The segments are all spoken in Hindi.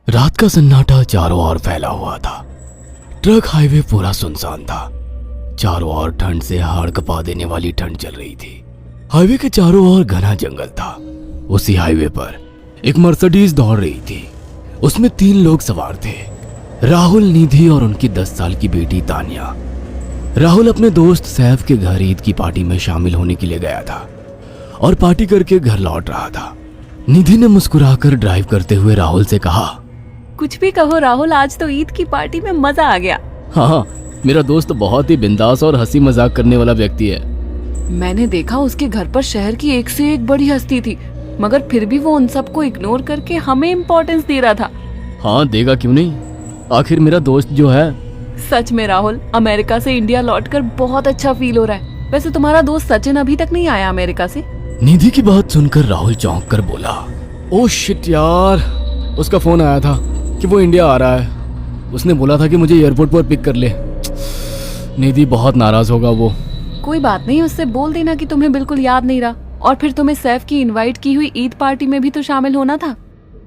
रात का सन्नाटा चारों ओर फैला हुआ था। ट्रक हाईवे पूरा सुनसान था। चारों ओर ठंड से हाड़ कपा देने वाली ठंड चल रही थी। हाईवे के चारों ओर घना जंगल था। उसी हाईवे पर एक मर्सिडीज दौड़ रही थी। उसमें 3 लोग सवार थे, राहुल, निधि और उनकी 10 साल की बेटी तानिया। राहुल अपने दोस्त सैफ के घर ईद की पार्टी में शामिल होने के लिए गया था और पार्टी करके घर लौट रहा था। निधि ने मुस्कुराकर ड्राइव करते हुए राहुल से कहा, कुछ भी कहो राहुल, आज तो ईद की पार्टी में मजा आ गया। हाँ, मेरा दोस्त बहुत ही बिंदास और हंसी मजाक करने वाला व्यक्ति है। मैंने देखा उसके घर पर शहर की एक से एक बड़ी हस्ती थी, मगर फिर भी वो उन सबको इग्नोर करके हमें इम्पोर्टेंस दे रहा था। हाँ, देगा क्यों नहीं, आखिर मेरा दोस्त जो है। सच में राहुल, अमेरिका से इंडिया लौटकर बहुत अच्छा फील हो रहा है। वैसे तुम्हारा दोस्त सचिन अभी तक नहीं आया अमेरिका से? निधि की बात सुनकर राहुल चौंक कर बोला, ओह शिट यार, उसका फोन आया था कि वो इंडिया आ रहा है। उसने बोला था कि मुझे एयरपोर्ट पर पिक कर ले। निधि बहुत नाराज होगा वो। कोई बात नहीं, उससे बोल देना कि तुम्हें बिल्कुल याद नहीं रहा और फिर तुम्हें सैफ की इनवाइट की हुई ईद पार्टी में भी तो शामिल होना था।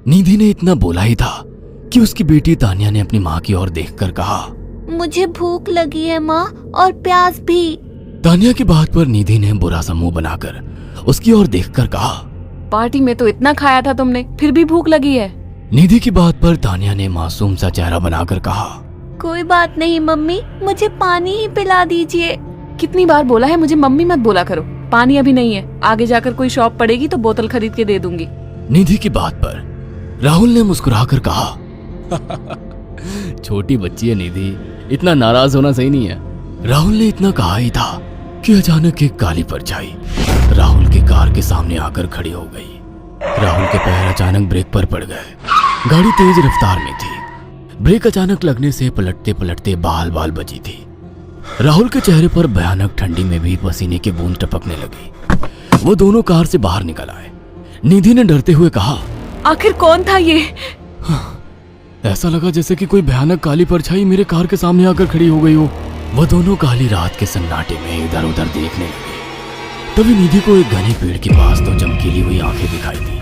निधि ने इतना बोला ही था कि उसकी बेटी तानिया ने अपनी माँ की ओर देखकर कहा, मुझे भूख लगी है माँ, और प्यास भी। तानिया की बात पर निधि ने बुरा सा मुंह बनाकर उसकी ओर देखकर कहा, पार्टी में तो इतना खाया था तुमने, फिर भी भूख लगी है। निधि की बात पर तानिया ने मासूम सा चेहरा बनाकर कहा, कोई बात नहीं मम्मी, मुझे पानी ही पिला दीजिए। कितनी बार बोला है मुझे मम्मी मत बोला करो। पानी अभी नहीं है, आगे जाकर कोई शॉप पड़ेगी तो बोतल खरीद के दे दूंगी। निधि की बात पर राहुल ने मुस्कुराकर कहा, छोटी बच्ची है निधि, इतना नाराज होना सही नहीं है। राहुल ने इतना कहा ही था कि अचानक एक काली परछाई राहुल की कार के सामने आकर खड़ी हो गई। राहुल के पैर अचानक ब्रेक पर पड़ गए। गाड़ी तेज रफ्तार में थी। ब्रेक अचानक लगने से पलटते पलटते बाल बाल बची थी। राहुल के चेहरे पर भयानक ठंडी में भी पसीने की बूंद टपकने लगी। वो दोनों कार से बाहर निकल आए। निधि ने डरते हुए कहा, आखिर कौन था ये? ऐसा लगा जैसे कि कोई भयानक काली परछाई मेरे कार के सामने आकर खड़ी हो गई हो। वह दोनों काली रात के सन्नाटे में इधर उधर देखने लगे। तभी निधि को एक घने पेड़ के पास 2 चमकीली हुई आंखें दिखाई दी।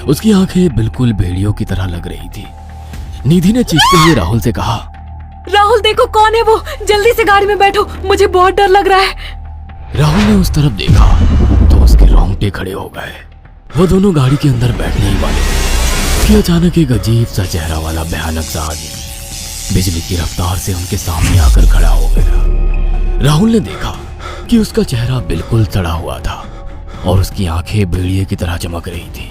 उसकी आंखें बिल्कुल भेड़ियों की तरह लग रही थी। निधि ने चीखते हुए राहुल से कहा, राहुल देखो कौन है वो, जल्दी से गाड़ी में बैठो, मुझे बहुत डर लग रहा है। राहुल ने उस तरफ देखा तो उसके रोंगटे खड़े हो गए। वो दोनों गाड़ी के अंदर बैठने ही वाले थे कि अचानक एक अजीब सा चेहरा वाला भयानक सा आदमी बिजली की रफ्तार से उनके सामने आकर खड़ा हो गया। राहुल ने देखा कि उसका चेहरा बिल्कुल सड़ा हुआ था और उसकी आंखें भेड़िए की तरह चमक रही थी।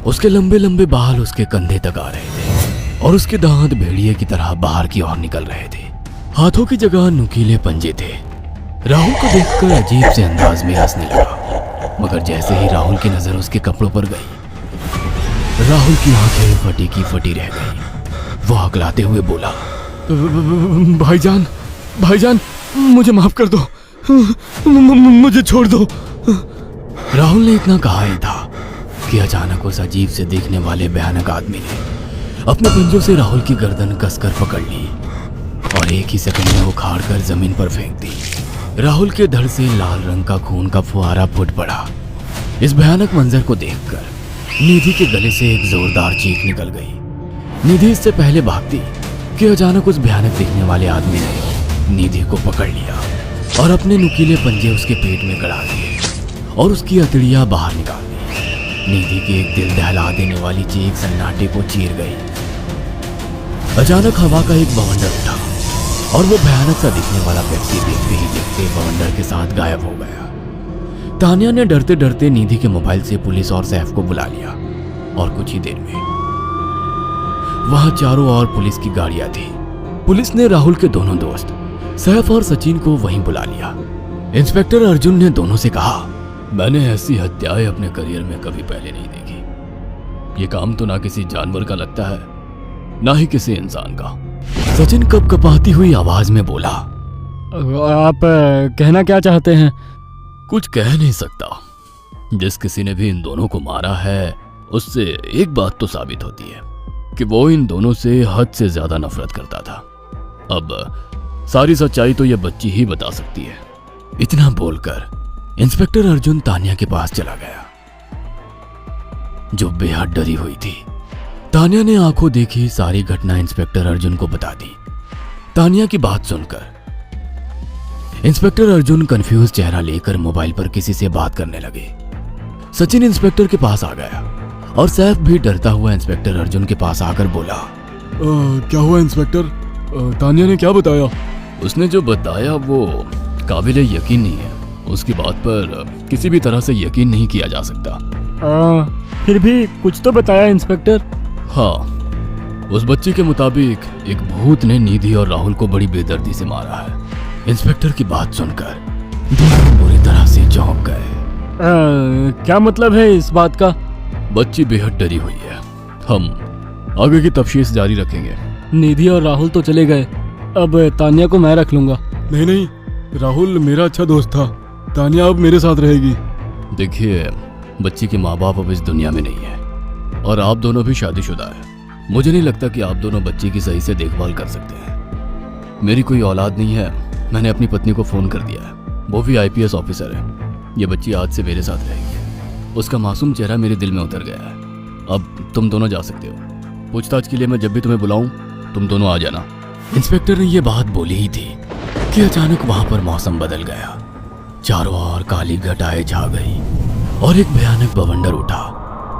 उसके लंबे लंबे बाल उसके कंधे तक आ रहे थे और उसके दांत भेड़िए की तरह बाहर की ओर निकल रहे थे। हाथों की जगह नुकीले पंजे थे। राहुल को देखकर अजीब से अंदाज में हंसने लगा, मगर जैसे ही राहुल की नजर उसके कपड़ों पर गई, राहुल की आंखें फटी की फटी रह गई। वो हकलाते हुए बोला, भाईजान, भाईजान, मुझे माफ कर दो, मुझे छोड़ दो। राहुल ने इतना कहा ही था कि अचानक उस अजीब से दिखने वाले भयानक आदमी ने अपने पंजों से राहुल की गर्दन कसकर पकड़ ली और एक ही सेकंड में उखाड़ कर जमीन पर फेंक दी। राहुल के धड़ से लाल रंग का खून का फुहारा फूट पड़ा। इस भयानक मंजर को देखकर निधि के गले से एक जोरदार चीख निकल गई। निधि इससे पहले भागती कि अचानक उस भयानक दिखने वाले आदमी ने निधि को पकड़ लिया और अपने नुकीले पंजे उसके पेट में गड़ा दिए और उसकी अतड़ियां बाहर निकाल दी। निधि की एक दिल दहला देने वाली चीख सन्नाटे को चीर गई। अचानक हवा का एक बवंडर उठा और वो भयानक सा दिखने वाला व्यक्ति देखते ही देखते बवंडर के साथ गायब हो गया। तानिया ने डरते डरते निधि के मोबाइल से पुलिस और सैफ को बुला लिया और कुछ ही देर में वहां चारों ओर पुलिस की गाड़ियां थी। पुलिस ने राहुल के दोनों दोस्त सैफ और सचिन को वहीं बुला लिया। इंस्पेक्टर अर्जुन ने दोनों से कहा, मैंने ऐसी हत्याएं अपने करियर में कभी पहले नहीं देखी। ये काम तो ना किसी जानवर का लगता है, ना ही किसी इंसान का। सचिन कपकपाती हुई आवाज में बोला, आप कहना क्या चाहते हैं? कुछ कह नहीं सकता। जिस किसी ने भी इन दोनों को मारा है उससे एक बात तो साबित होती है कि वो इन दोनों से हद से ज्यादा नफरत करता था। अब सारी सच्चाई तो यह बच्ची ही बता सकती है। इतना बोलकर इंस्पेक्टर अर्जुन तानिया के पास चला गया, जो बेहद डरी हुई थी। तानिया ने आंखों देखी सारी घटना इंस्पेक्टर अर्जुन को बता दी। तानिया की बात सुनकर इंस्पेक्टर अर्जुन कंफ्यूज चेहरा लेकर मोबाइल पर किसी से बात करने लगे। सचिन इंस्पेक्टर के पास आ गया और सैफ भी डरता हुआ इंस्पेक्टर अर्जुन के पास आकर बोला, क्या हुआ इंस्पेक्टर? तानिया ने क्या बताया? उसने जो बताया वो काबिले यकीन नहीं है। उसकी बात पर किसी भी तरह से यकीन नहीं किया जा सकता। फिर भी कुछ तो बताया इंस्पेक्टर। हाँ, उस बच्ची के मुताबिक एक भूत ने निधि और राहुल को बड़ी बेदर्दी से मारा है। इंस्पेक्टर की बात सुनकर दोनों बुरी तरह से चौंक गए। क्या मतलब है इस बात का? बच्ची बेहद डरी हुई है। हम आगे की तफ्तीश जारी रखेंगे। निधि और राहुल तो चले गए, अब तानिया को मैं रख लूंगा। नहीं, राहुल मेरा अच्छा दोस्त था। तानिया अब मेरे साथ रहेगी। देखिए, बच्ची के माँ बाप अब इस दुनिया में नहीं है और आप दोनों भी शादीशुदा है। मुझे नहीं लगता कि आप दोनों बच्ची की सही से देखभाल कर सकते हैं। मेरी कोई औलाद नहीं है। मैंने अपनी पत्नी को फोन कर दिया है, वो भी IPS ऑफिसर है। ये बच्ची आज से मेरे साथ रहेगी। उसका मासूम चेहरा मेरे दिल में उतर गया है। अब तुम दोनों जा सकते हो। पूछताछ के लिए मैं जब भी तुम्हें बुलाऊं तुम दोनों आ जाना। इंस्पेक्टर ने ये बात बोली ही थी कि अचानक वहां पर मौसम बदल गया। चारों ओर काली घटाएं छा गई और एक भयानक बवंडर उठा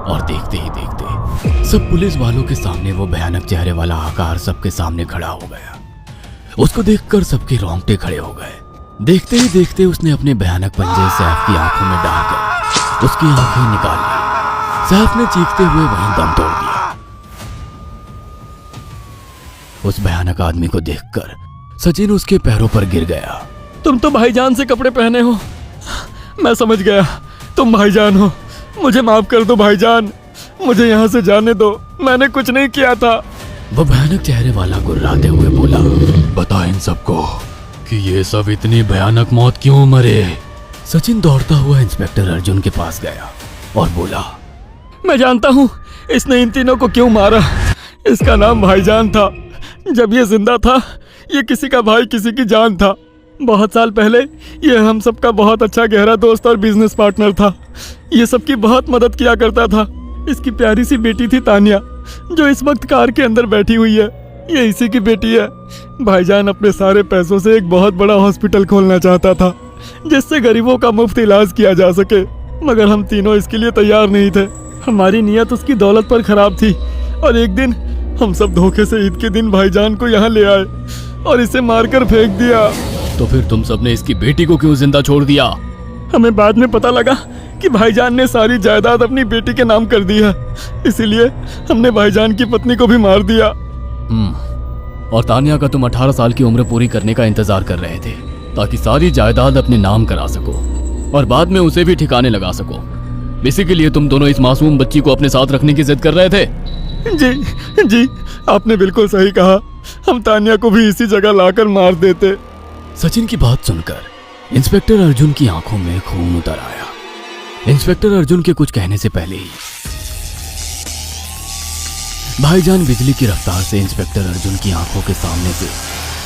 और देखते ही देखते सब पुलिस वालों के सामने वो भयानक चेहरे वाला आकार सबके सामने खड़ा हो गया। उसको देखकर सबके रोंगटे खड़े हो गए। देखते ही देखते उसने अपने भयानक पंजे सैफ की आंखों में डालकर उसकी आंखें निकाल ली। सैफ ने चीखते हुए वहीं दम तोड़ दिया। उस भयानक आदमी को देखकर सचिन उसके पैरों पर गिर गया। तुम तो भाईजान से कपड़े पहने हो। मैं समझ गया, तुम भाईजान हो। मुझे माफ कर दो भाईजान, मुझे यहाँ से जाने दो। मैंने कुछ नहीं किया था। वो भयानक चेहरे वाला गुर्राते हुए बोला, बता इन सबको कि ये सब इतनी भयानक मौत क्यों मरे। सचिन दौड़ता हुआ इंस्पेक्टर अर्जुन के पास गया और बोला, मैं जानता हूँ इसने इन तीनों को क्यों मारा। इसका नाम भाईजान था। जब ये जिंदा था ये किसी का भाई किसी की जान था। बहुत साल पहले ये हम सबका बहुत अच्छा गहरा दोस्त और बिजनेस पार्टनर था। ये सबकी बहुत मदद किया करता था। इसकी प्यारी सी बेटी थी तानिया, जो इस वक्त कार के अंदर बैठी हुई है। ये इसी की बेटी है। भाईजान अपने सारे पैसों से एक बहुत बड़ा हॉस्पिटल खोलना चाहता था जिससे गरीबों का मुफ्त इलाज किया जा सके, मगर हम तीनों इसके लिए तैयार नहीं थे। हमारी नीयत उसकी दौलत पर खराब थी और एक दिन हम सब धोखे से ईद के दिन भाईजान को यहाँ ले आए और इसे मारकर फेंक दिया। तो फिर तुम सबने इसकी बेटी को क्यों जिंदा छोड़ दिया? हमें बाद में पता लगा कि भाईजान ने सारी जायदाद अपनी बेटी के नाम कर दी है, इसीलिए हमने भाईजान की पत्नी को भी मार दिया। और तानिया का तुम 18 साल की उम्र पूरी करने का इंतजार कर रहे थे ताकि सारी जायदाद अपने नाम करा सको और बाद में उसे भी ठिकाने लगा सको। इसी के लिए तुम दोनों इस मासूम बच्ची को अपने साथ रखने की जिद कर रहे थे। जी, आपने बिल्कुल सही कहा। हम तानिया को भी इसी जगह लाकर मार देते। सचिन की बात सुनकर इंस्पेक्टर अर्जुन की आंखों में खून उतर आया। इंस्पेक्टर अर्जुन के कुछ कहने से पहले ही भाईजान बिजली की रफ्तार से इंस्पेक्टर अर्जुन की आंखों के सामने से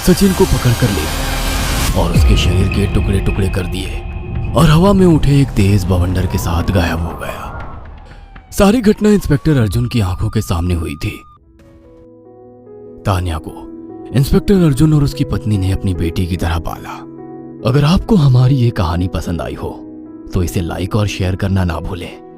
सचिन को पकड़कर ले गया और उसके शरीर के टुकड़े टुकड़े कर दिए और हवा में उठे एक तेज बवंडर के साथ गायब हो गया। सारी घटना इंस्पेक्टर अर्जुन की आंखों के सामने हुई थी। तानिया को इंस्पेक्टर अर्जुन और उसकी पत्नी ने अपनी बेटी की तरह पाला। अगर आपको हमारी ये कहानी पसंद आई हो तो इसे लाइक और शेयर करना ना भूलें।